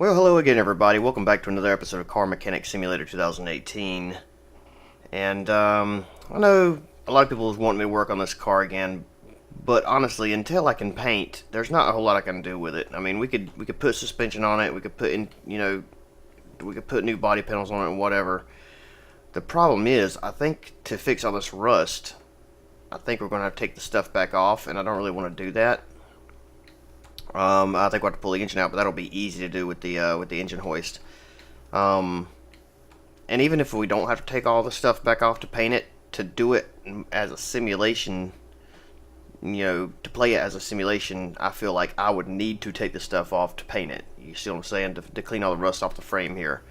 Well, hello again, everybody. Welcome back to another episode of Car Mechanic Simulator 2018. And I know a lot of people want me to work on this car again, but honestly, until I can paint, there's not a whole lot I can do with it. I mean, we could put suspension on it, we could put in, we could put new body panels on it and whatever. The problem is, I think to fix all this rust, I think we're going to have to take the stuff back off, and I don't really want to do that. I think we'll have to pull the engine out, but that'll be easy to do with the engine hoist. And even if we don't have to take all the stuff back off to paint it, to do it as a simulation, to play it as a simulation, I feel like I would need to take the stuff off to paint it. You see what I'm saying? To clean all the rust off the frame here.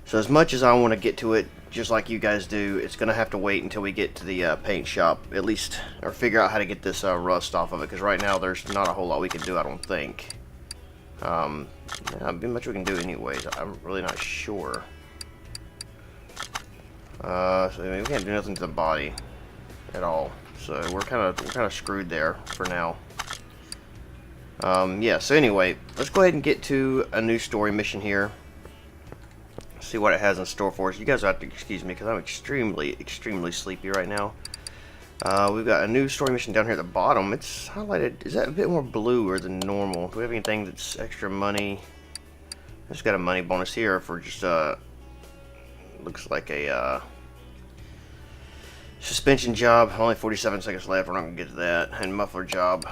So as much as I want to get to it, just like you guys do, it's going to have to wait until we get to the paint shop, at least, or figure out how to get this rust off of it, because right now there's not a whole lot we can do, I don't think. Not much we can do anyways, I'm really not sure. So I mean, we can't do nothing to the body at all, so we're kind of screwed there for now. Yeah, so anyway, let's go ahead and get to a new story mission here. See what it has in store for us. You guys have to excuse me because I'm extremely sleepy right now. We've got a new story mission down here at the bottom. It's highlighted. Is that a bit more blue than normal? Do we have anything that's extra money? I just got a money bonus here for just looks like a suspension job. Only 47 seconds left. We're not gonna get to that. And muffler job.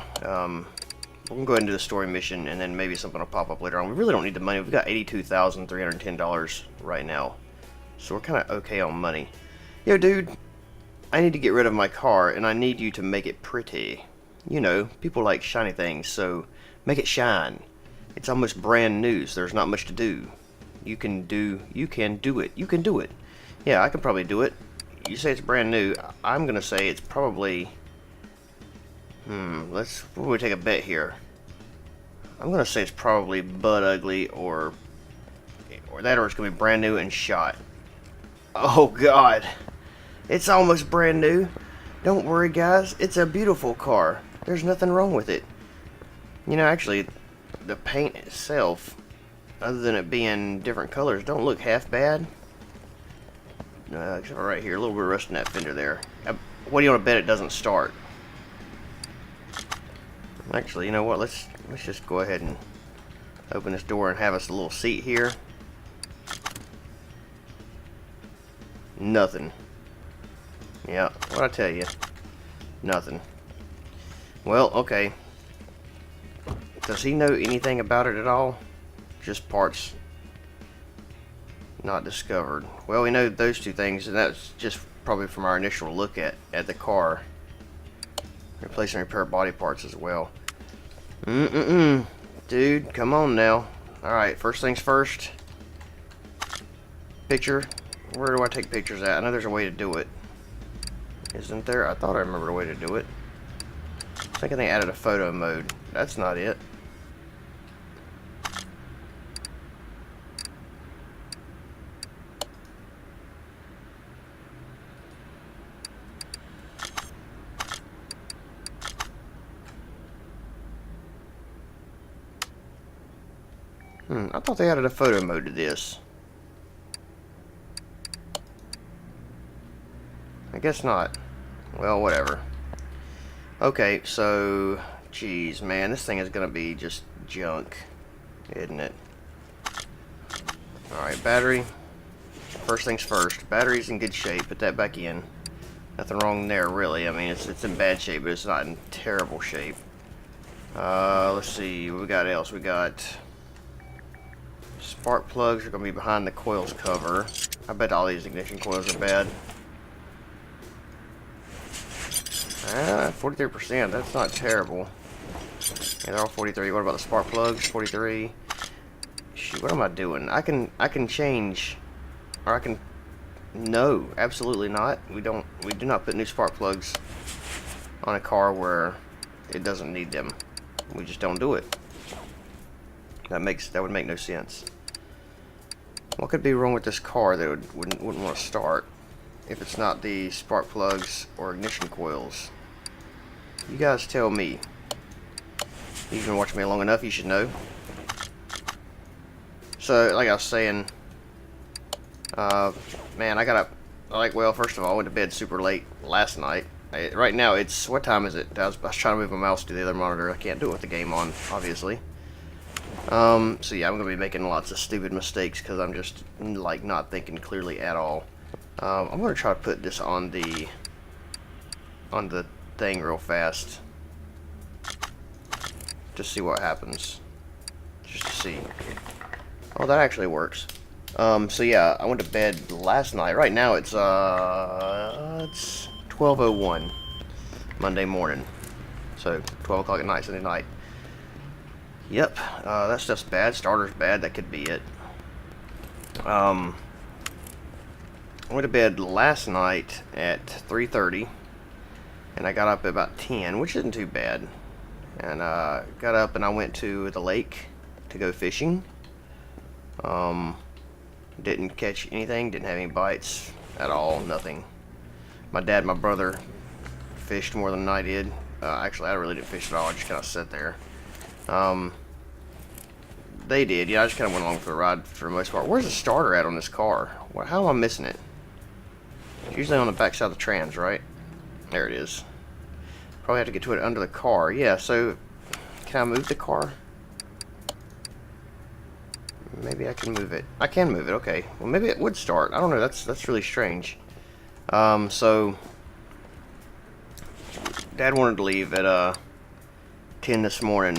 We're going to go ahead and do the story mission, and then maybe something will pop up later on. We really don't need the money. We've got $82,310 right now. So we're kind of okay on money. Yo, dude, I need to get rid of my car, and I need you to make it pretty. You know, people like shiny things, so make it shine. It's almost brand new, so there's not much to do. You can do it. Yeah, I can probably do it. You say it's brand new. I'm going to say it's probably... we'll take a bet here. I'm gonna say it's probably butt ugly or it's gonna be brand new and shot. Oh God, it's almost brand new. Don't worry, guys. It's a beautiful car. There's nothing wrong with it. You know, actually, the paint itself, other than it being different colors, don't look half bad. Except for right here, a little bit of rust in that fender there. What do you want to bet it doesn't start? Actually, you know what? Let's just go ahead and open this door and have us a little seat here. Nothing. Yeah, what'd I tell you? Nothing. Well, okay. Does he know anything about it at all? Just parts not discovered. Well, we know those two things, and that's just probably from our initial look at the car. Replace and repair body parts as well. Dude, come on now. Alright, first things first. Picture. Where do I take pictures at? I know there's a way to do it. Isn't there? I thought I remembered a way to do it. I think they added a photo mode. That's not it. I thought they added a photo mode to this. I guess not. Well, whatever. Okay, so... Jeez, man, this thing is gonna be just junk, isn't it? Alright, battery. First things first. Battery's in good shape. Put that back in. Nothing wrong there, really. I mean, it's in bad shape, but it's not in terrible shape. Let's see. What we got else? We got... Spark plugs are going to be behind the coils cover. I bet all these ignition coils are bad. 43%. That's not terrible. Yeah, they're all 43. What about the spark plugs? 43. Shoot, what am I doing? I can change, or I can. No, absolutely not. We do not put new spark plugs on a car where it doesn't need them. We just don't do it. That would make no sense. What could be wrong with this car that wouldn't want to start if it's not the spark plugs or ignition coils? You guys tell me. You've been watching me long enough, you should know. So, like I was saying, man, I got up, well, first of all, I went to bed super late last night. Right now, what time is it? I was trying to move my mouse to the other monitor. I can't do it with the game on, obviously. So yeah, I'm going to be making lots of stupid mistakes because I'm just, like, not thinking clearly at all. I'm going to try to put this on the thing real fast. Just see what happens. Just to see. Oh, that actually works. So yeah, I went to bed last night. Right now it's 12:01 Monday morning. So 12 o'clock at night, Sunday night. Yep, that stuff's bad. Starter's bad. That could be it. I went to bed last night at 3:30, and I got up at about 10, which isn't too bad. And got up and I went to the lake to go fishing. Didn't catch anything, didn't have any bites at all, nothing. My dad and my brother fished more than I did. Actually, I really didn't fish at all, I just kind of sat there. They did, yeah, I just kind of went along for the ride for the most part. Where's the starter at on this car? How am I missing it? It's usually on the back side of the trans, right? There it is. Probably have to get to it under the car. Yeah, so can I move the car? Maybe I can move it. I can move it, okay. Well, maybe it would start. I don't know, that's really strange. So Dad wanted to leave at 10 this morning.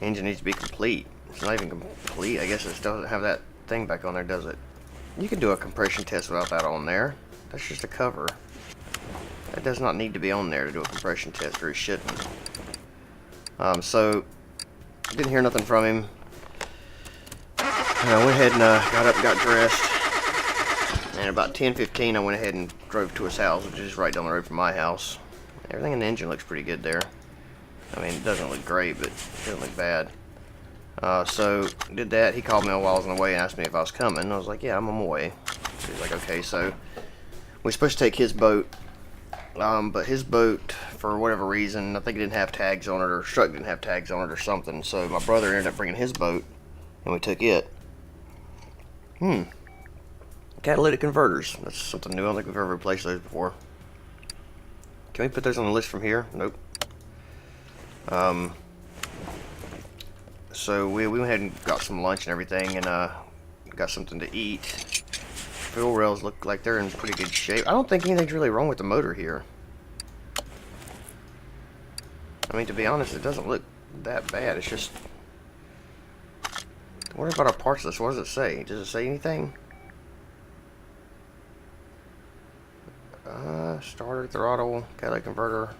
Engine needs to be complete. It's not even complete. I guess it doesn't have that thing back on there, does it? You can do a compression test without that on there. That's just a cover. That does not need to be on there to do a compression test, or it shouldn't. So didn't hear nothing from him. And I went ahead and got up and got dressed. And about 10:15, I went ahead and drove to his house, which is right down the road from my house. Everything in the engine looks pretty good there. I mean, it doesn't look great, but it doesn't look bad. So did that. He called me while I was on the way and asked me if I was coming. I was like, yeah, I'm on my way. So he's like, okay. So we're supposed to take his boat. But his boat, for whatever reason, I think it didn't have tags on it, or truck didn't have tags on it or something. So my brother ended up bringing his boat, and we took it. Catalytic converters. That's something new. I don't think we've ever replaced those before. Can we put those on the list from here? Nope. So we went ahead and got some lunch and everything, and got something to eat. Fuel rails look like they're in pretty good shape. I don't think anything's really wrong with the motor here. I mean, to be honest, it doesn't look that bad. It's just... What about our parts list? What does it say? Does it say anything? Starter, throttle, catalytic converter.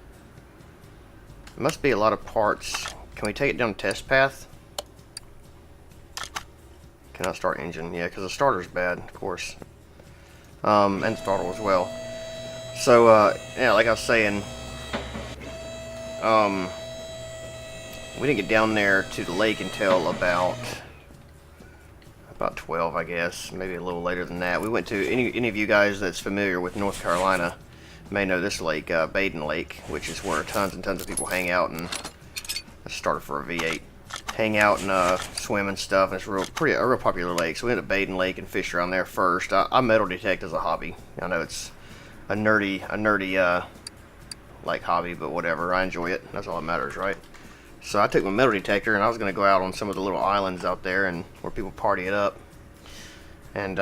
It must be a lot of parts. Can we take it down the test path? Cannot start engine. Yeah, because the starter's bad, of course. And the throttle as well. So, yeah, like I was saying, we didn't get down there to the lake until about 12, I guess, maybe a little later than that. We went to, any of you guys that's familiar with North Carolina may know this lake, Baden Lake, which is where tons and tons of people hang out, and that's started for a V8. Hang out and swim and stuff, and it's a real popular lake. So we went to Baden Lake and fished around there first. I metal detect as a hobby. I know it's a nerdy like hobby, but whatever. I enjoy it. That's all that matters, right? So I took my metal detector, and I was going to go out on some of the little islands out there and where people party it up, and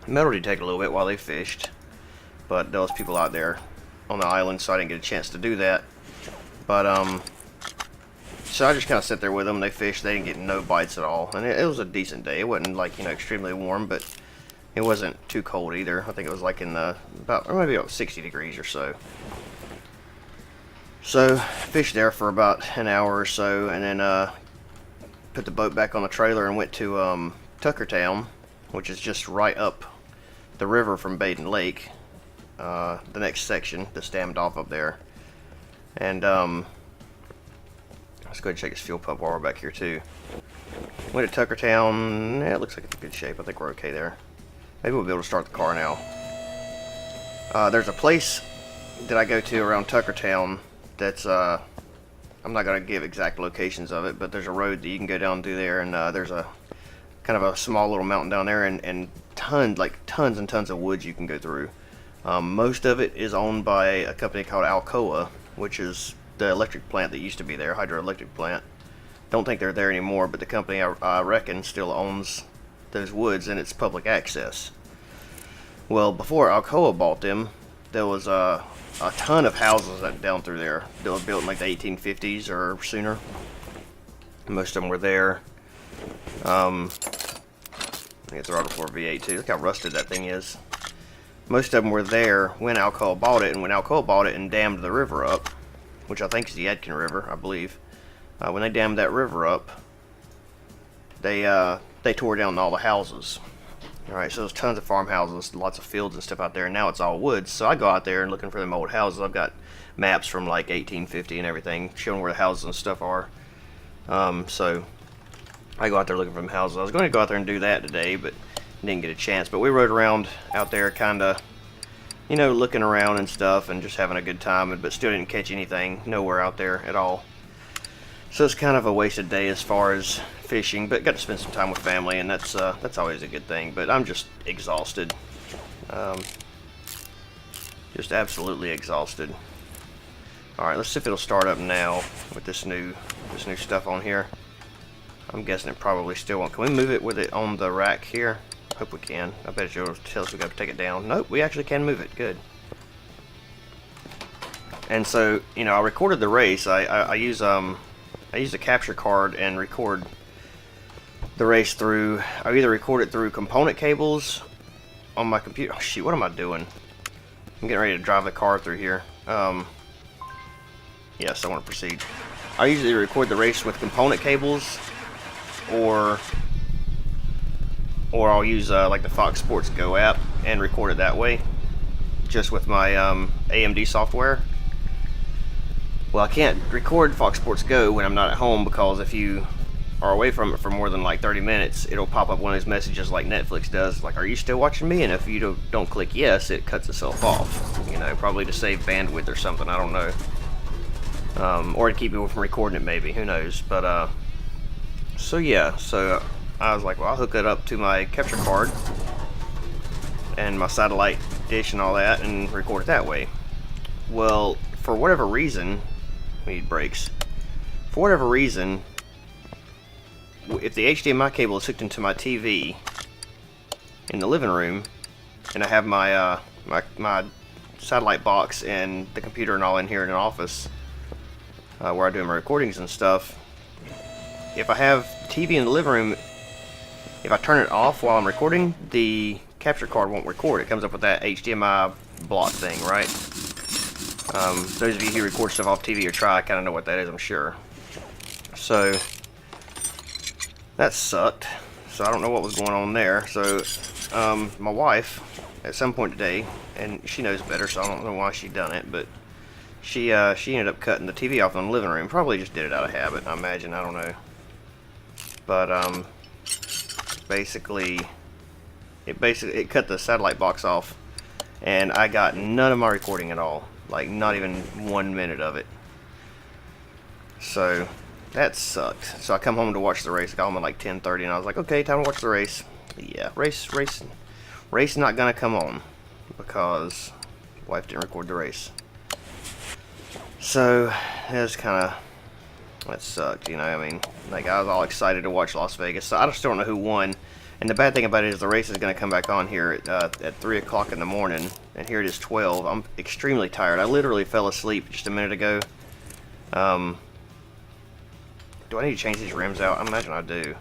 metal detect a little bit while they fished. But there was people out there on the island, so I didn't get a chance to do that. But so I just kind of sat there with them. They fished. They didn't get no bites at all, and it was a decent day. It wasn't like, extremely warm, but it wasn't too cold either. I think it was like in the maybe about 60 degrees or so. So fished there for about an hour or so, and then put the boat back on the trailer and went to Tuckertown, which is just right up the river from Baden Lake. The next section that's dammed off up there, and let's go ahead and check his fuel pump while we're back here too. Went to Tuckertown. Yeah, it looks like it's in good shape. I think we're okay there. Maybe we'll be able to start the car now. There's a place that I go to around Tuckertown that's I'm not going to give exact locations of it, but there's a road that you can go down through there, and there's a kind of a small little mountain down there, and tons and tons of woods you can go through. Most of it is owned by a company called Alcoa, which is the electric plant that used to be there, hydroelectric plant. Don't think they're there anymore, but the company, I reckon, still owns those woods, and it's public access. Well, before Alcoa bought them, there was a ton of houses down through there that were built in like the 1850s or sooner. Most of them were there. I think it's a Auto 4 V8 too. Look how rusted that thing is. Most of them were there when Alcoa bought it, and when Alcoa bought it and dammed the river up, which I think is the Yadkin River, I believe. When they dammed that river up, they tore down all the houses. Alright, so there's tons of farmhouses, lots of fields and stuff out there, and now it's all woods. So I go out there and looking for them old houses. I've got maps from like 1850 and everything, showing where the houses and stuff are. So I go out there looking for them houses. I was going to go out there and do that today, but didn't get a chance. But we rode around out there kind of, you know, looking around and stuff and just having a good time, but still didn't catch anything, nowhere out there at all. So it's kind of a wasted day as far as fishing, but got to spend some time with family, and that's always a good thing. But I'm just exhausted, just absolutely exhausted. All right, let's see if it'll start up now with this new stuff on here. I'm guessing it probably still won't. Can we move it with it on the rack here? I hope we can. I bet it'll tell us we got to take it down. Nope, we actually can move it. Good. And so, you know, I recorded the race. I use a capture card and record the race through. I either record it through component cables on my computer. Oh shoot, what am I doing? I'm getting ready to drive the car through here. Yes, I want to proceed. I usually record the race with component cables, or I'll use like the Fox Sports Go app and record it that way, just with my AMD software. Well, I can't record Fox Sports Go when I'm not at home, because if you are away from it for more than like 30 minutes, it'll pop up one of those messages like Netflix does, like, are you still watching me? And if you don't click yes, it cuts itself off, you know, probably to save bandwidth or something, I don't know. Or to keep people from recording it, maybe, who knows. But so yeah, so I was like, well, I'll hook it up to my capture card and my satellite dish and all that and record it that way. Well, for whatever reason, we need brakes. For whatever reason, if the HDMI cable is hooked into my TV in the living room, and I have my my satellite box and the computer and all in here in an office where I do my recordings and stuff, if I have TV in the living room, if I turn it off while I'm recording, the capture card won't record. It comes up with that HDMI block thing, right? Those of you who record stuff off TV or try kind of know what that is, I'm sure. So that sucked. So I don't know what was going on there. So my wife, at some point today, and she knows better, so I don't know why she done it, but she ended up cutting the TV off in the living room. Probably just did it out of habit, I imagine. I don't know. But basically, it cut the satellite box off, and I got none of my recording at all. Like, not even 1 minute of it. So that sucked. So I come home to watch the race. I got home at like 10:30, and I was like, okay, time to watch the race. Yeah, race not gonna come on because wife didn't record the race. So that sucked, you know. I mean, like, I was all excited to watch Las Vegas. So I just don't know who won. And the bad thing about it is the race is going to come back on here at 3 o'clock in the morning, and here it is 12. I'm extremely tired. I literally fell asleep just a minute ago. Do I need to change these rims out? I imagine I do.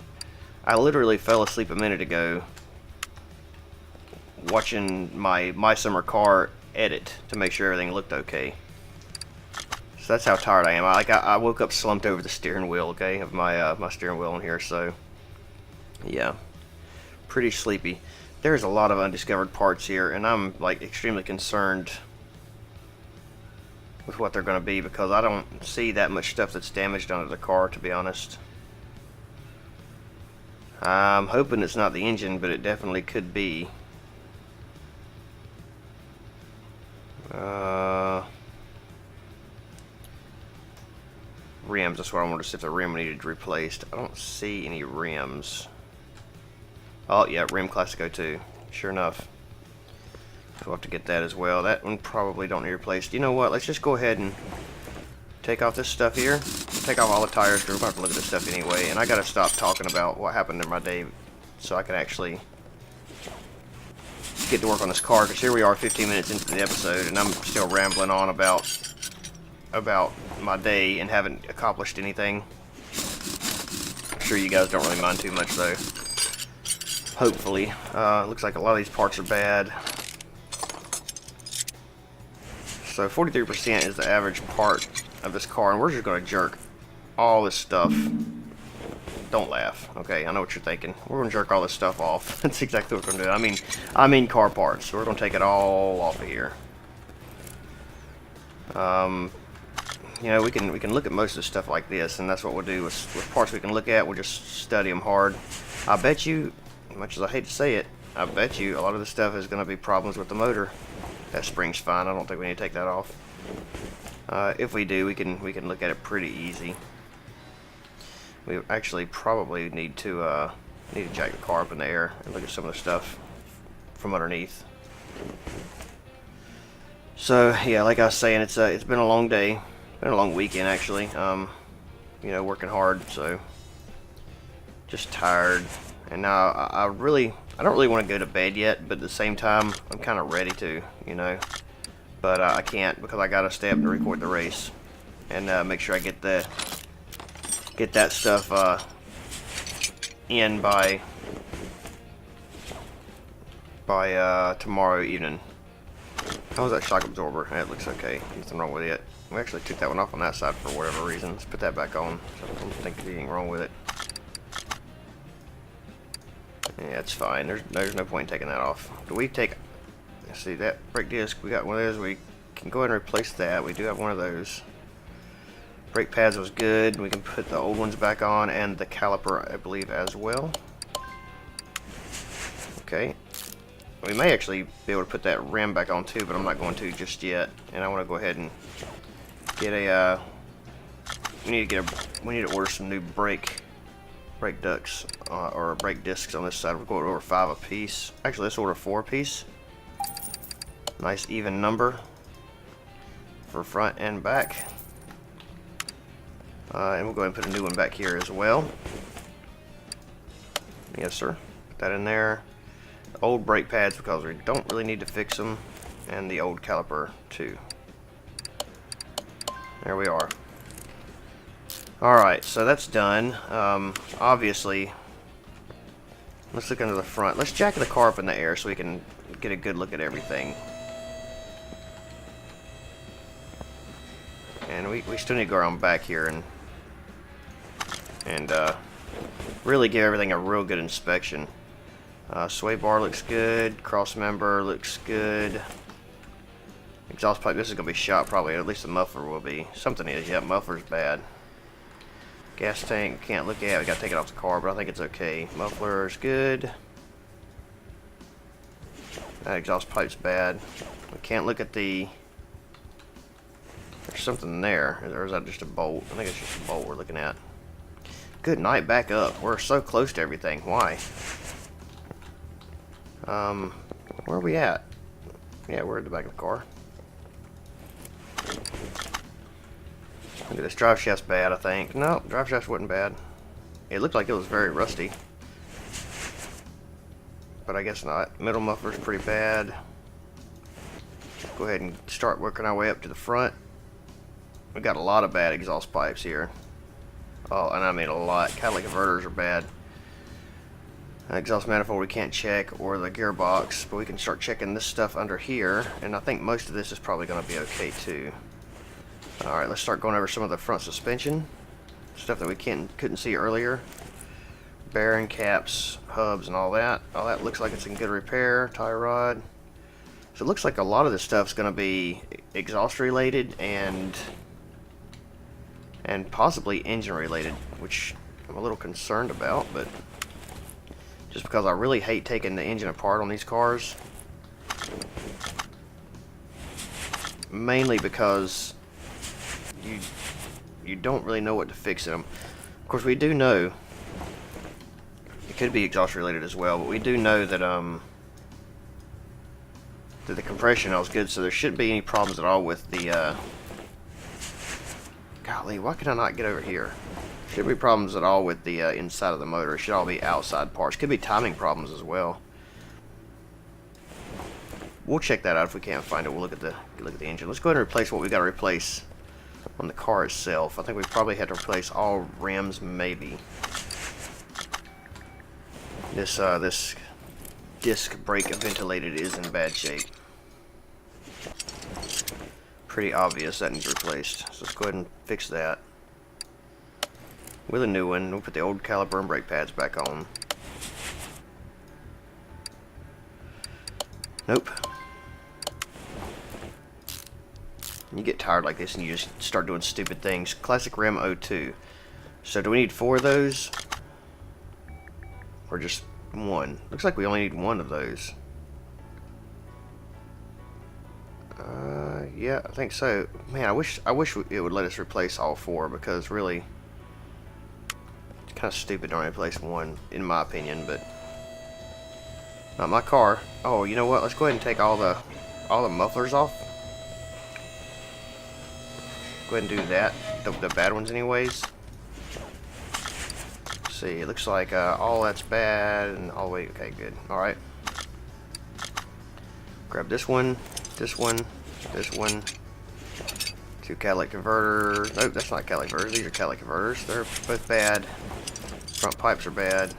I literally fell asleep a minute ago watching my summer car edit to make sure everything looked okay. So that's how tired I am. I woke up slumped over the steering wheel, okay, of my steering wheel in here. So yeah, pretty sleepy. There's a lot of undiscovered parts here, and I'm like extremely concerned with what they're going to be, because I don't see that much stuff that's damaged under the car, to be honest. I'm hoping it's not the engine, but it definitely could be. rims. That's what I wanted to see if the rim needed replaced. I don't see any rims. Oh, yeah, rim Classico 2. Sure enough. We'll have to get that as well. That one probably don't need replaced. You know what? Let's just go ahead and take off this stuff here. Take off all the tires because we're going to have to look at this stuff anyway. And I got to stop talking about what happened in my day so I can actually get to work on this car. Because here we are 15 minutes into the episode and I'm still rambling on about my day and haven't accomplished anything. I'm sure you guys don't really mind too much though. Hopefully. Looks like a lot of these parts are bad. So 43% is the average part of this car, and we're just going to jerk all this stuff. Don't laugh, okay? I know what you're thinking. We're going to jerk all this stuff off. That's exactly what we're going to do. I mean car parts. So we're going to take it all off of here. You know, we can look at most of the stuff like this, and that's what we'll do with parts we can look at. We'll just study them hard. I bet you, as much as I hate to say it, I bet you a lot of this stuff is going to be problems with the motor. That spring's fine. I don't think we need to take that off. If we do, we can look at it pretty easy. We actually probably need to jack the car up in the air and look at some of the stuff from underneath. So yeah, like I was saying, it's been a long day, been a long weekend actually. You know, working hard, so just tired. And now I don't really want to go to bed yet, but at the same time, I'm kind of ready to, you know. But I can't because I gotta stay up to record the race and make sure I get that stuff in by tomorrow evening. How's that shock absorber? It looks okay. Nothing wrong with it. We actually took that one off on that side for whatever reason. Let's put that back on. So I don't think there's anything wrong with it. Yeah, it's fine. There's no point in taking that off. Do we take... Let's see, that brake disc, we got one of those. We can go ahead and replace that. We do have one of those. Brake pads was good. We can put the old ones back on, and the caliper, I believe, as well. Okay. We may actually be able to put that rim back on too, but I'm not going to just yet. And I want to go ahead and get a... we need to order some new brake ducts or brake discs on this side. We're going to order 5 a piece. Actually, let's order 4 a piece. Nice even number for front and back. And we'll go ahead and put a new one back here as well. Yes, sir. Put that in there. Old brake pads because we don't really need to fix them, and the old caliper too. There we are. Alright, so that's done. Obviously, let's look under the front. Let's jack the car up in the air so we can get a good look at everything. And we still need to go around back here and really give everything a real good inspection. Sway bar looks good. Cross member looks good. Exhaust pipe, this is going to be shot probably. At least the muffler will be. Something is. Yeah, muffler's bad. Gas tank, can't look at. We got to take it off the car, but I think it's okay. Muffler's good. That exhaust pipe's bad. We can't look at the... There's something there. Or is that just a bolt? I think it's just a bolt we're looking at. Good night, back up. We're so close to everything. Why? Where are we at? Yeah, we're at the back of the car. This drive shaft's bad, I think. No, drive shaft wasn't bad. It looked like it was very rusty. But I guess not. Middle muffler's pretty bad. Go ahead and start working our way up to the front. We got a lot of bad exhaust pipes here. Oh, and I mean a lot. Catalytic converters are bad. Exhaust manifold we can't check, or the gearbox, but we can start checking this stuff under here, and I think most of this is probably going to be okay too. Alright, let's start going over some of the front suspension stuff that we couldn't see earlier. Bearing caps, hubs, and all that. All that looks like it's in good repair. Tie rod. So it looks like a lot of this stuff's going to be exhaust related and possibly engine related, which I'm a little concerned about, but just because I really hate taking the engine apart on these cars. Mainly because you don't really know what to fix in them. Of course, we do know it could be exhaust related as well, but we do know that that the compression is good, so there shouldn't be any problems at all with the. Golly, why can I not get over here? Shouldn't be problems at all with the inside of the motor. It should all be outside parts. Could be timing problems as well. We'll check that out if we can't find it. We'll look at the engine. Let's go ahead and replace what we got to replace on the car itself. I think we probably had to replace all rims, maybe. This disc brake ventilated is in bad shape. Pretty obvious that needs replaced. So let's go ahead and fix that with a new one. We'll put the old caliper and brake pads back on. Nope. You get tired like this and you just start doing stupid things. Classic rim 02. So do we need 4 of those? Or just 1? Looks like we only need 1 of those. Yeah, I think so. Man, I wish it would let us replace all 4, because really it's kind of stupid to only replace 1, in my opinion, but not my car. Oh, you know what? Let's go ahead and take all the mufflers off. Go ahead and do that. The bad ones anyways. Let's see, it looks like all that's bad and all the way. Okay, good. Alright. Grab this one, this one, this one. 2 catalytic converters. Nope, that's not catalytic converters. These are catalytic converters. They're both bad. Front pipes are bad.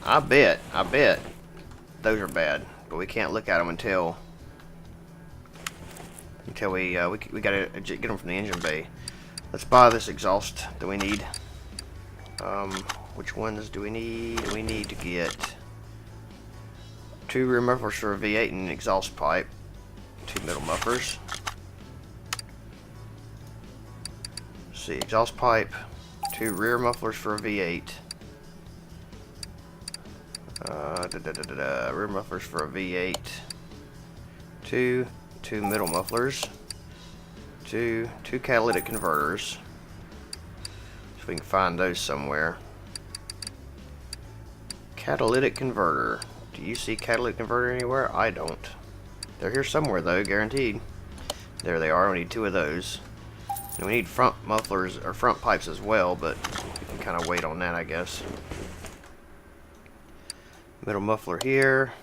I bet those are bad, but we can't look at them until we gotta get them from the engine bay. Let's buy this exhaust that we need. Which ones do we need? We need to get 2 rear mufflers for a V8 and an exhaust pipe. 2 middle mufflers. Let's see, exhaust pipe, 2 rear mufflers for a V8. Rear mufflers for a V8. 2 middle mufflers. 2 catalytic converters. So we can find those somewhere. Catalytic converter. Do you see catalytic converter anywhere? I don't. They're here somewhere though, guaranteed. There they are. We need 2 of those. And we need front mufflers or front pipes as well, but we can kind of wait on that, I guess. Middle muffler here.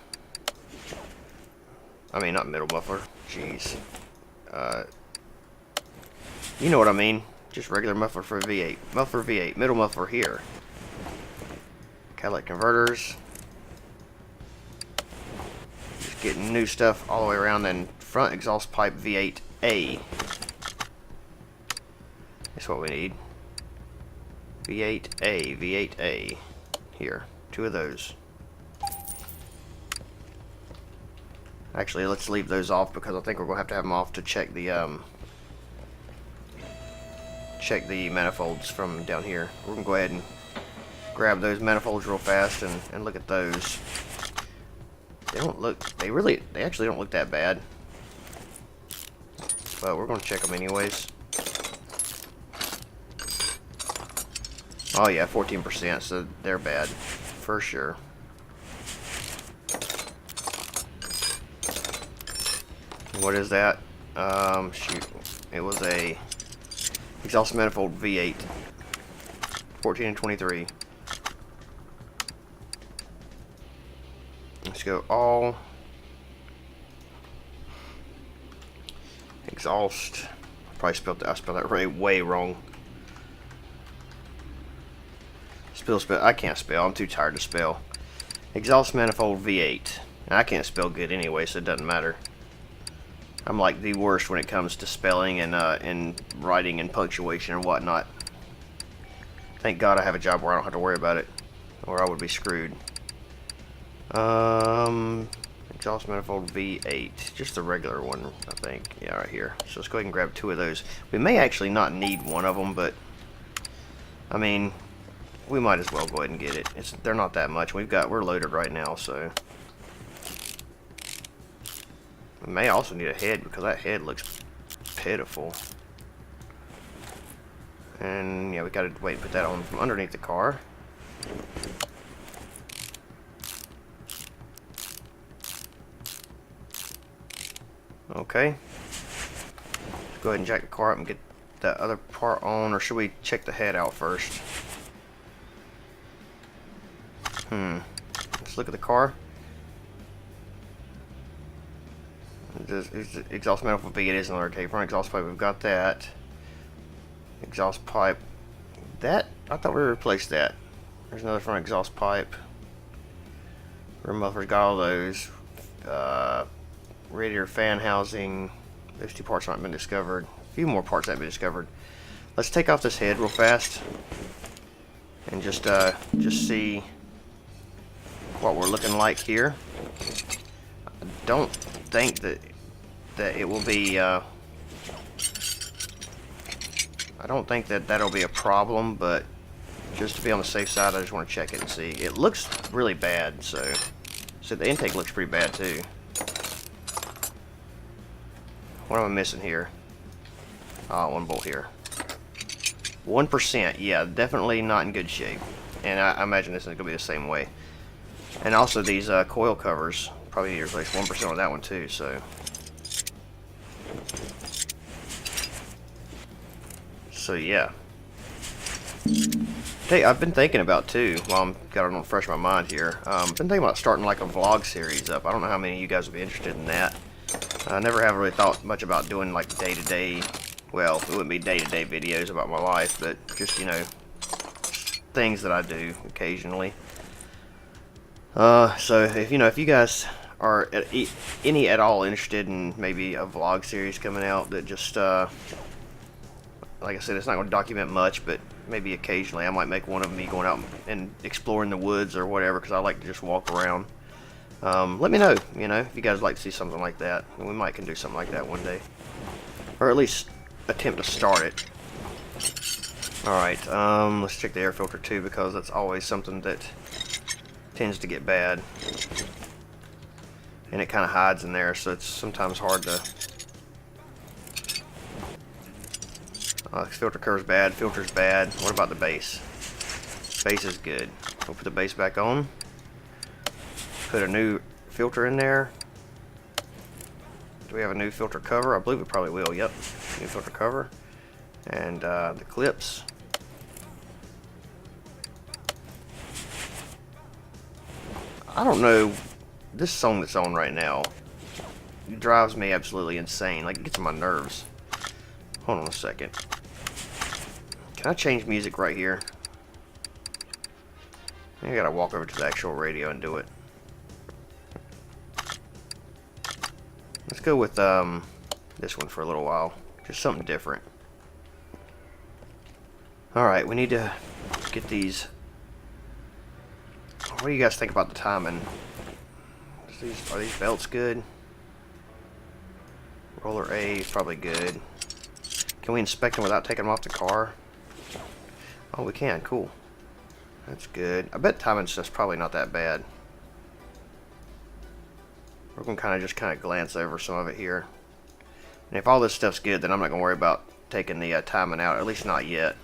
I mean, not middle muffler. Jeez. You know what I mean. Just regular muffler for a V8. Muffler V8. Middle muffler here. Catalytic converters. Just getting new stuff all the way around. Then front exhaust pipe V8A. That's what we need. V8A. V8A. Here. 2 of those. Actually, let's leave those off because I think we're going to have them off to check the manifolds from down here. We're going to go ahead and grab those manifolds real fast and look at those. They don't look, they actually don't look that bad. But we're going to check them anyways. Oh yeah, 14%, so they're bad for sure. What is that? Shoot. It was a exhaust manifold V8. 14 and 23. Let's go all exhaust. I spelled that way wrong. Spell. I can't spell. I'm too tired to spell. Exhaust manifold V8. I can't spell good anyway, so it doesn't matter. I'm like the worst when it comes to spelling and writing and punctuation and whatnot. Thank God I have a job where I don't have to worry about it, or I would be screwed. Exhaust manifold V8, just the regular one, I think. Yeah, right here. So let's go ahead and grab 2 of those. We may actually not need one of them, but I mean, we might as well go ahead and get it. They're not that much. We're loaded right now, so. We may also need a head because that head looks pitiful. And yeah, we gotta wait and put that on from underneath the car. Okay. Let's go ahead and jack the car up and get that other part on, or should we check the head out first? Let's look at the car. Is the exhaust manifold B? It is another okay. Front exhaust pipe, we've got that. Exhaust pipe. That, I thought we replaced that. There's another front exhaust pipe. Rear mufflers, got all those. Radiator fan housing. Those two parts haven't been discovered. A few more parts haven't been discovered. Let's take off this head real fast and just see what we're looking like here. I don't think that it will be. I don't think that that'll be a problem, but just to be on the safe side, I just want to check it and see. It looks really bad, so the intake looks pretty bad too. What am I missing here? One bolt here. 1%, yeah, definitely not in good shape. And I imagine this is going to be the same way. And also these coil covers, probably need to replace 1% on that one too, so. So yeah. Hey, I've been thinking about too, while I'm got it on fresh in my mind here. Been thinking about starting like a vlog series up. I don't know how many of you guys would be interested in that. I never have really thought much about doing like day-to-day, well, it wouldn't be day-to-day videos about my life, but just, you know, things that I do occasionally. So if you guys are any at all interested in maybe a vlog series coming out that just, like I said, it's not going to document much, but maybe occasionally I might make one of me going out and exploring the woods or whatever, because I like to just walk around. Let me know, if you guys like to see something like that. We might can do something like that one day, or at least attempt to start it. Alright, let's check the air filter too, because that's always something that tends to get bad, and it kind of hides in there, so it's sometimes hard to. Filter cover's bad, filter's bad. What about the base? Base is good. We'll put the base back on. Put a new filter in there. Do we have a new filter cover? I believe we probably will. Yep, new filter cover. And the clips. I don't know. This song that's on right now drives me absolutely insane. Like, it gets on my nerves. Hold on a second. Can I change music right here? I gotta walk over to the actual radio and do it. Let's go with this one for a little while. Just something different. Alright, we need to get these. What do you guys think about the timing? Are these belts good? Roller A is probably good. Can we inspect them without taking them off the car? Oh, we can. Cool. That's good. I bet timing's just probably not that bad. We're going to just glance over some of it here. And if all this stuff's good, then I'm not going to worry about taking the timing out. At least not yet.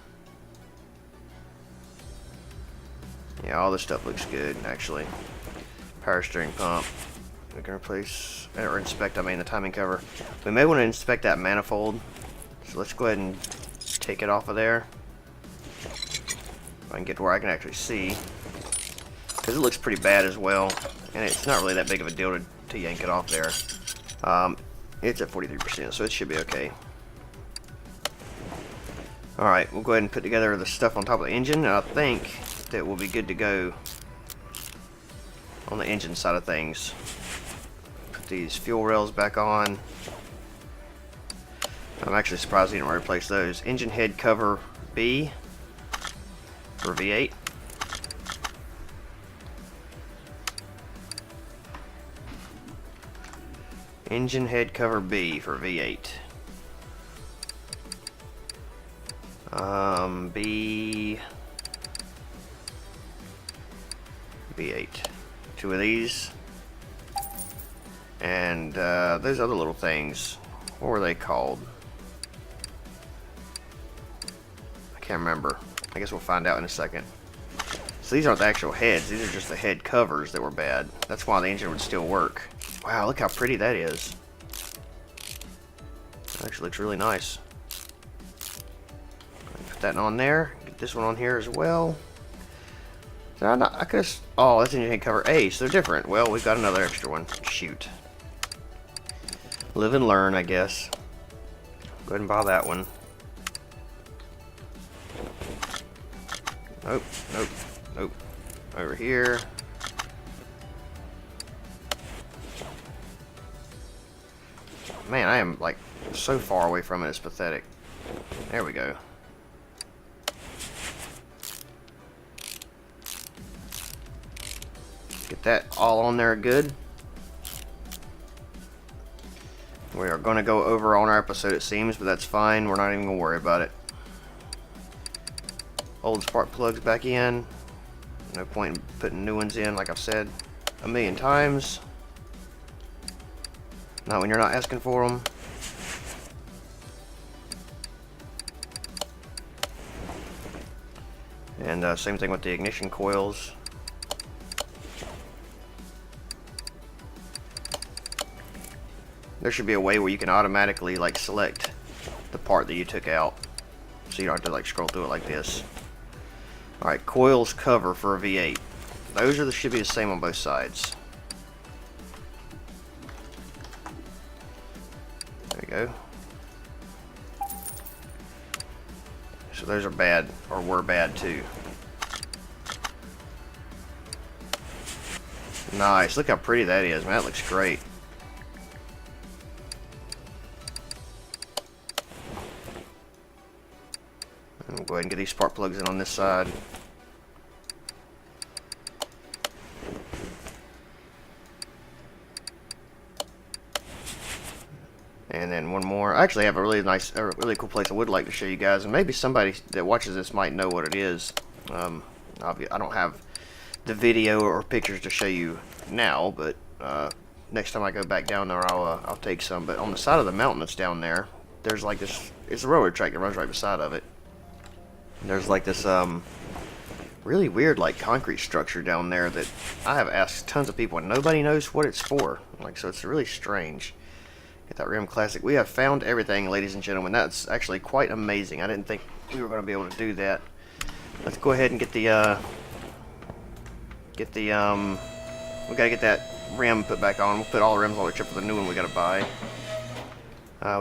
Yeah, all this stuff looks good, actually. Power steering pump. We can replace, or inspect, the timing cover. We may want to inspect that manifold. So let's go ahead and take it off of there. If I can get to where I can actually see. Because it looks pretty bad as well. And it's not really that big of a deal to yank it off there. It's at 43%, so it should be okay. Alright, we'll go ahead and put together the stuff on top of the engine. And I think that we'll be good to go on the engine side of things. Put these fuel rails back on. I'm actually surprised he didn't replace those. Engine head cover B for V8. Engine head cover B for V8. V8. Two of these. And those other little things. What were they called? I Can't remember. I guess we'll find out in a second. So these aren't the actual heads. These are just the head covers that were bad. That's why the engine would still work. Wow, look how pretty that is. That actually looks really nice. Put that on there. Get this one on here as well. Did I not? I could have. Oh, that's engine head cover A, so they're different. Well, we've got another extra one. Shoot. Live and learn, I guess. Go ahead and buy that one. Nope, nope, nope. Over here. Man, I am like so far away from it, it's pathetic. There we go. Get that all on there good. We are going to go over on our episode, it seems, but that's fine. We're not even going to worry about it. Old spark plugs back in. No point in putting new ones in, like I've said a million times. Not when you're not asking for them. And same thing with the ignition coils. There should be a way where you can automatically like select the part that you took out, so you don't have to like scroll through it like this. Alright, coils cover for a V8. Those are should be the same on both sides. There we go. So those are bad, or were bad too. Nice, look how pretty that is, man. That looks great. We'll go ahead and get these spark plugs in on this side. And then one more. I actually have a really nice, a really cool place I would like to show you guys, and maybe somebody that watches this might know what it is. I don't have the video or pictures to show you now, but next time I go back down there, I'll take some. But on the side of the mountain that's down there, there's like this. It's a railroad track that runs right beside of it. There's like this really weird like concrete structure down there that I have asked tons of people and nobody knows what it's for. Like, so it's really strange. Get that rim classic. We have found everything, ladies and gentlemen. That's actually quite amazing. I didn't think we were going to be able to do that. Let's go ahead and get the we gotta get that rim put back on. We'll put all the rims on except for the new one we gotta buy.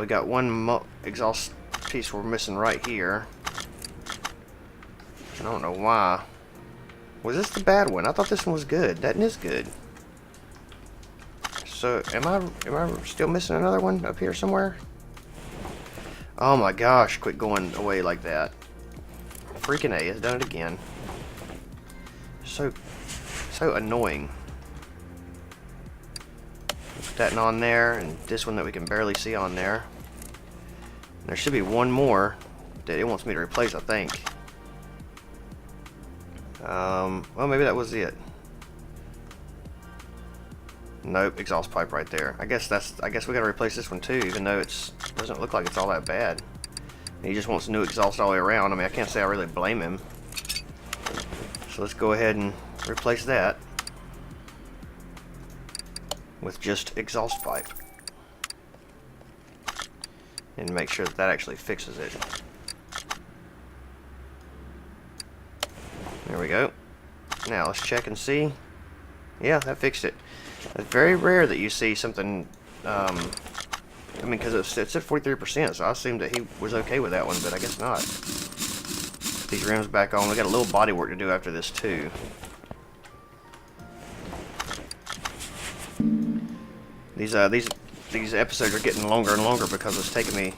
We got one exhaust piece we're missing right here. I don't know why. Was this the bad one? I thought this one was good. That is good. So, am I still missing another one up here somewhere? Oh my gosh, quit going away like that. Freaking A has done it again. So annoying. Put that on there, and this one that we can barely see on there. There should be one more that it wants me to replace, I think. Well, maybe that was it. Nope, exhaust pipe right there. I guess we gotta replace this one too, even though it doesn't look like it's all that bad. And he just wants new exhaust all the way around. I mean, I can't say I really blame him. So let's go ahead and replace that with just exhaust pipe. And make sure that that actually fixes it. There we go. Now let's check and see. Yeah, that fixed it. It's very rare that you see something, I mean, because it's at 43%, so I assumed that he was okay with that one, but I guess not. Put these rims back on. We got a little body work to do after this too. These episodes are getting longer and longer because it's taking me.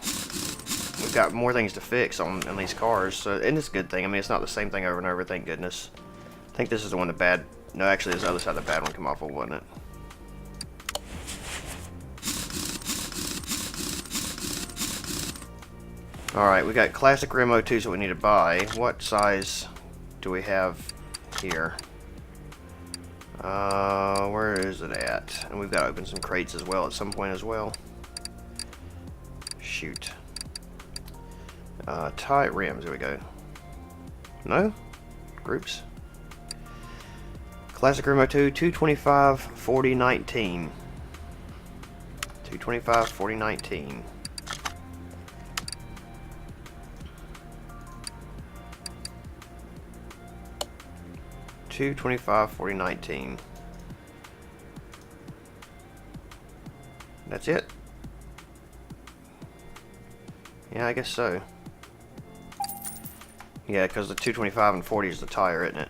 We've got more things to fix on these cars, so, and it's a good thing. I mean, it's not the same thing over and over. Thank goodness. I think this is the one the bad. No, actually, this other side the bad one come off of, wasn't it? Alright, we got classic rim O2s that we need to buy. What size do we have here? Where is it at? And we've got to open some crates as well at some point as well. Shoot. Tight rims, there we go. No? Groups. Classic Remo 2, 225, 40, 19. 225, 40, 19. $225, 40, 19. That's it? Yeah, I guess so. Yeah, because the 225 and 40 is the tire, isn't it?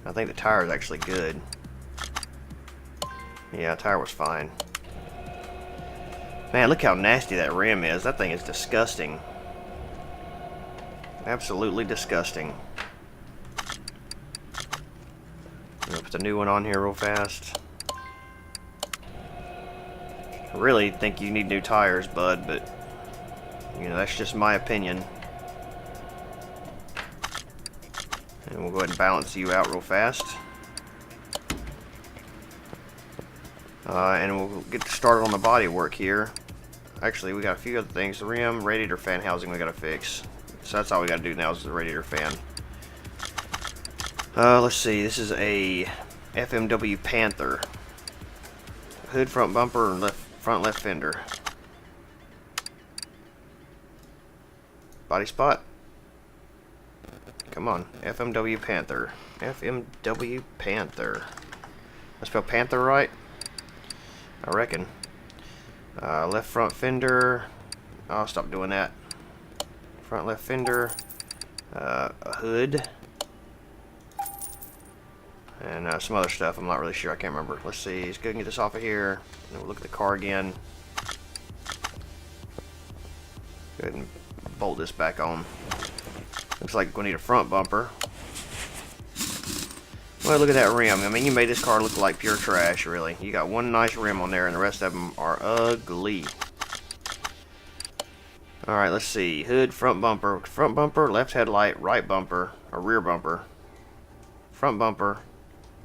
I think the tire is actually good. Yeah, the tire was fine. Man, look how nasty that rim is. That thing is disgusting. Absolutely disgusting. I'm gonna put the new one on here real fast. I really think you need new tires, bud, but you know, that's just my opinion. And we'll go ahead and balance you out real fast. And we'll get started on the body work here. Actually, we got a few other things. The rim, radiator fan housing we gotta fix. So that's all we gotta do now is the radiator fan. Let's see, this is a FMW Panther. Hood, front bumper, and front left fender. Body spot. Come on, FMW Panther. FMW Panther. I spell Panther right? I reckon. Left front fender. I'll stop doing that. Front left fender. A hood. And some other stuff. I'm not really sure. I can't remember. Let's see. Let's go and get this off of here. And we'll look at the car again. Go ahead and bolt this back on. Looks like we need a front bumper. Well, look at that rim. I mean, you made this car look like pure trash, really. You got one nice rim on there, and the rest of them are ugly. Alright, let's see. Hood, front bumper, left headlight, right bumper, or rear bumper. Front bumper,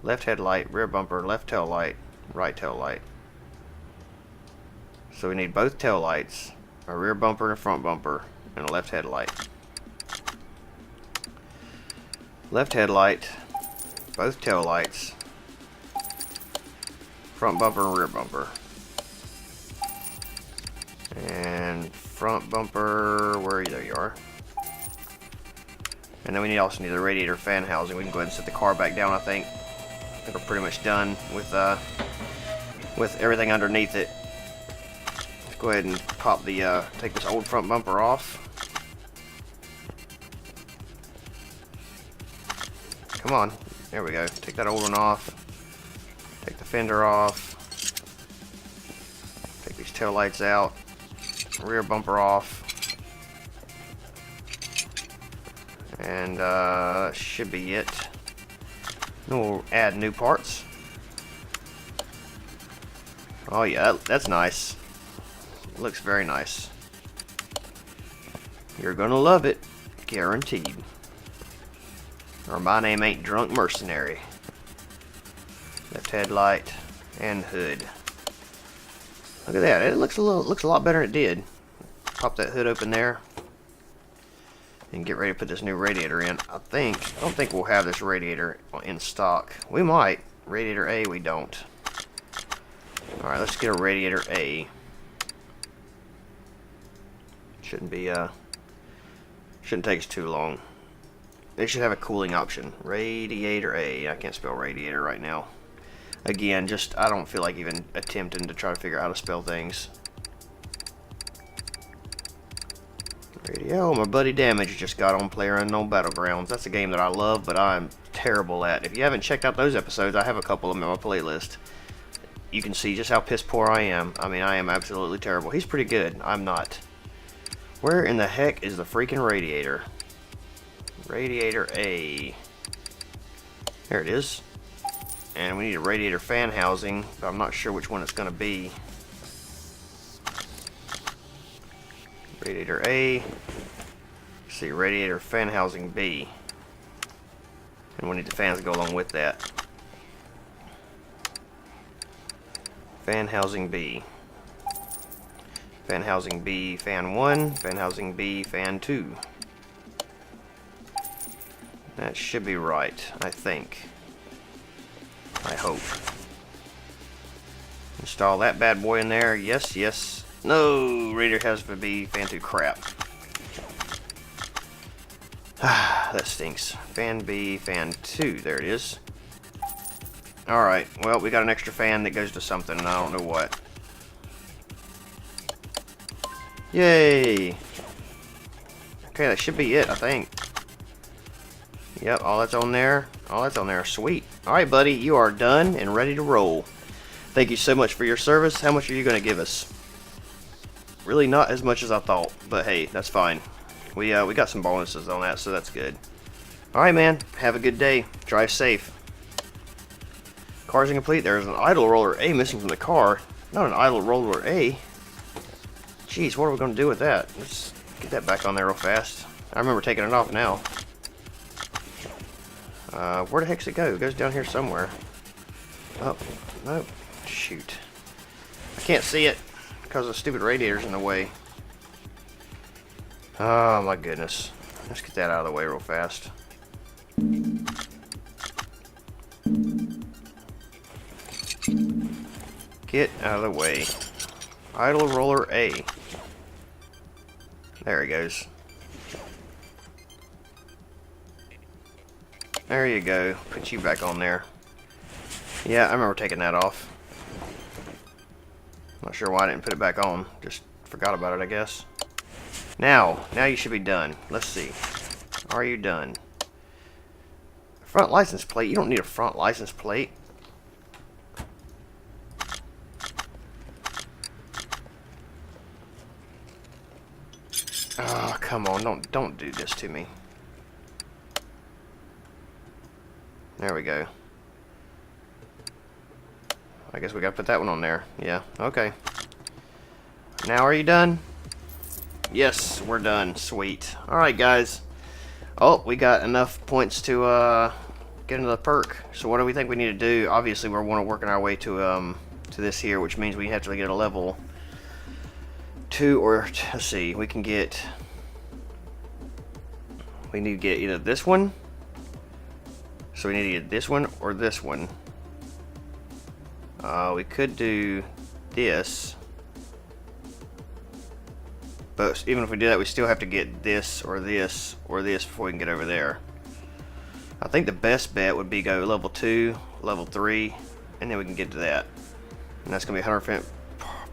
left headlight, rear bumper, left tail light, right tail light. So we need both tail lights, a rear bumper and a front bumper, and a left headlight. Left headlight, both tail lights, front bumper and rear bumper. And front bumper, there you are. And then we also need the radiator fan housing. We can go ahead and set the car back down, I think. I think we're pretty much done with everything underneath it. Let's go ahead and pop the, take this old front bumper off. Come on. There we go. Take that old one off. Take the fender off. Take these tail lights out. Rear bumper off. And that should be it. Then we'll add new parts. Oh yeah, that's nice. It looks very nice. You're gonna love it. Guaranteed. Or my name ain't Drunk Mercenary. Left headlight and hood. Look at that. It looks a lot better than it did. Pop that hood open there. And get ready to put this new radiator in. I don't think we'll have this radiator in stock. We might. Radiator A, we don't. Alright, let's get a radiator A. Shouldn't take us too long. They should have a cooling option. Radiator A. I can't spell radiator right now. Again, I don't feel like even attempting to try to figure out how to spell things. Radio, my buddy Damage just got on PlayerUnknown Battlegrounds. That's a game that I love, but I'm terrible at. If you haven't checked out those episodes, I have a couple of them in my playlist. You can see just how piss poor I am. I mean, I am absolutely terrible. He's pretty good. I'm not. Where in the heck is the freaking radiator? Radiator A. There it is. And we need a radiator fan housing, but I'm not sure which one it's going to be. Radiator A. Let's see, radiator fan housing B. And we need the fans to go along with that. Fan housing B. Fan housing B, fan 1. Fan housing B, fan 2. That should be right, I think. I hope. Install that bad boy in there. Yes, yes. No, radiator has to be fan 2 crap. That stinks. Fan B, fan 2. There it is. Alright, well, we got an extra fan that goes to something, and I don't know what. Yay! Okay, that should be it, I think. Yep, all that's on there. All that's on there. Sweet. Alright, buddy, you are done and ready to roll. Thank you so much for your service. How much are you going to give us? Really not as much as I thought, but hey, that's fine. We got some bonuses on that, so that's good. Alright, man. Have a good day. Drive safe. Car's incomplete. There's an idle roller A missing from the car. Not an idle roller A. Jeez, what are we going to do with that? Let's get that back on there real fast. I remember taking it off now. Where the heck's it go? It goes down here somewhere. Oh, no. Shoot. I can't see it because the stupid radiator's in the way. Oh, my goodness. Let's get that out of the way real fast. Get out of the way. Idle roller A. There he goes. There you go. Put you back on there. Yeah, I remember taking that off. Not sure why I didn't put it back on. Just forgot about it, I guess. Now you should be done. Let's see. Are you done? Front license plate? You don't need a front license plate. Oh, come on. Don't do this to me. There we go. I guess we gotta put that one on there. Yeah, okay. Now are you done? Yes, we're done. Sweet. Alright, guys. Oh, we got enough points to get into the perk. So what do we think we need to do? Obviously, we want to work our way to this here, which means we have to get a level 2, or let's see, we need to get either this one. So we need to get this one or this one. We could do this. But even if we do that, we still have to get this or this or this before we can get over there. I think the best bet would be go level 2, level 3, and then we can get to that. And that's going to be 100%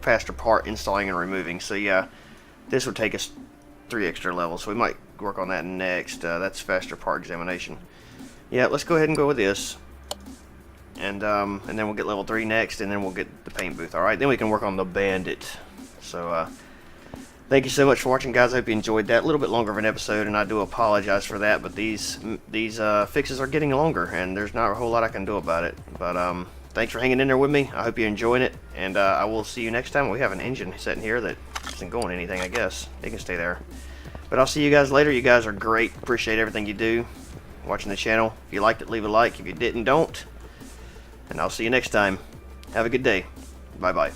faster part installing and removing. So yeah, this would take us 3 extra levels. So we might work on that next. That's faster part examination. Yeah, let's go ahead and go with this. And then we'll get level 3 next, and then we'll get the paint booth. Alright, then we can work on the bandit. So, thank you so much for watching, guys. I hope you enjoyed that. A little bit longer of an episode, and I do apologize for that, but these fixes are getting longer, and there's not a whole lot I can do about it. But, thanks for hanging in there with me. I hope you're enjoying it, and I will see you next time. We have an engine sitting here that isn't going anything, I guess. It can stay there. But I'll see you guys later. You guys are great. Appreciate everything you do. Watching the channel. If you liked it, leave a like. If you didn't, don't. And I'll see you next time. Have a good day. Bye-bye.